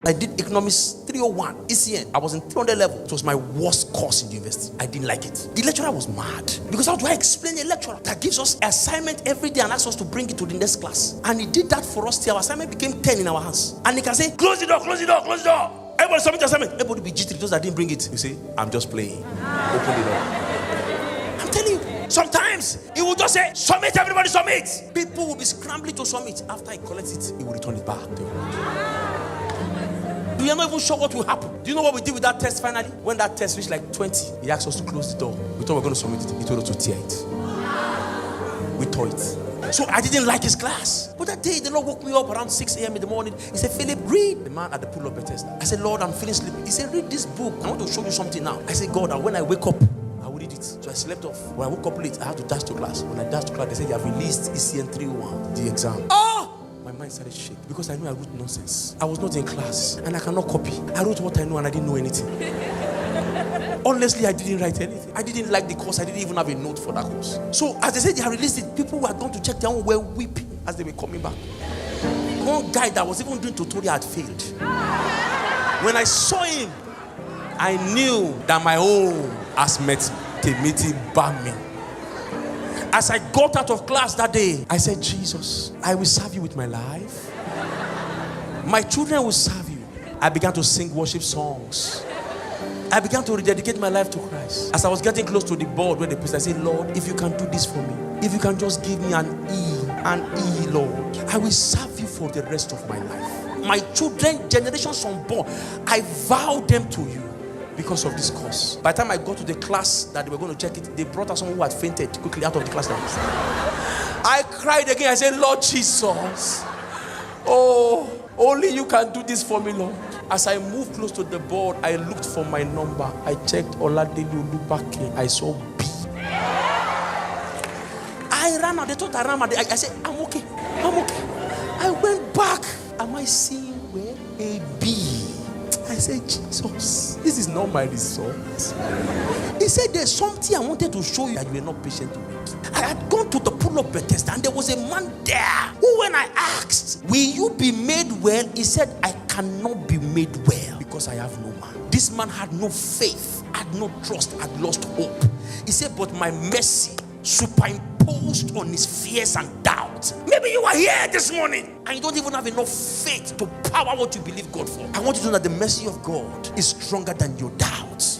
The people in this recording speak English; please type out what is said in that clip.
I did economics 301 ECN. I was in 300 level. It was my worst course in the university. I didn't like it. The lecturer was mad because how do I explain a lecturer that gives us assignment every day and asks us to bring it to the next class? And he did that for us till our assignment became 10 in our hands. And he can say, close the door, close the door, close the door. Everybody submit your assignment. Everybody be jittery. Those that didn't bring it, you say, I'm just playing. Open the door. I'm telling you. Sometimes he will just say, submit, everybody submit. People will be scrambling to submit. After he collects it, he will return it back. We are not even sure what will happen. Do you know what we did with that test finally? When that test reached like 20, he asked us to close the door. We thought we were going to submit it. He told us to tear it. We tore it. So I didn't like his class. But that day, the Lord woke me up around 6 a.m. in the morning. He said, Philip, read. The man at the pool of Bethesda. I said, Lord, I'm feeling sleepy. He said, read this book. I want to show you something now. I said, God, when I wake up, I will read it. So I slept off. When I woke up late, I had to dash to class. When I dashed to class, they said, you have released ECN 301, the exam. Oh! My mind started shaking because I knew I wrote nonsense. I was not in class and I cannot copy. I wrote what I know and I didn't know anything. Honestly, I didn't write anything. I didn't like the course. I didn't even have a note for that course. So as they said they had released it, people who had gone to check their own were weeping as they were coming back. One guy that was even doing tutorial had failed. When I saw him, I knew that my own has met the meeting by me. As I got out of class that day, I said, Jesus, I will serve you with my life. My children will serve you. I began to sing worship songs. I began to rededicate my life to Christ. As I was getting close to the board where the priest, I said, Lord, if you can do this for me, if you can just give me an E, Lord, I will serve you for the rest of my life. My children, generations unborn, I vow them to you. Because of this course. By the time I got to the class that they were going to check it, they brought us someone who had fainted quickly out of the class. I cried again. I said, Lord Jesus, oh, only you can do this for me, Lord. As I moved close to the board, I looked for my number. I checked Oladelu Lubake. I saw B. I ran out. They thought I ran out. I said, I'm okay. I'm okay. I went back. Am I seeing where? A B. I said, Jesus, this is not my result. He said, there's something I wanted to show you that you were not patient to make. I had gone to the pool of Bethesda and there was a man there who, when I asked, will you be made well? He said, I cannot be made well because I have no man. This man had no faith, had no trust, had lost hope. He said, but my mercy superimposed on his fears and doubts. Maybe you are here this morning and you don't even have enough faith to power what you believe God for. I want you to know that the mercy of God is stronger than your doubts.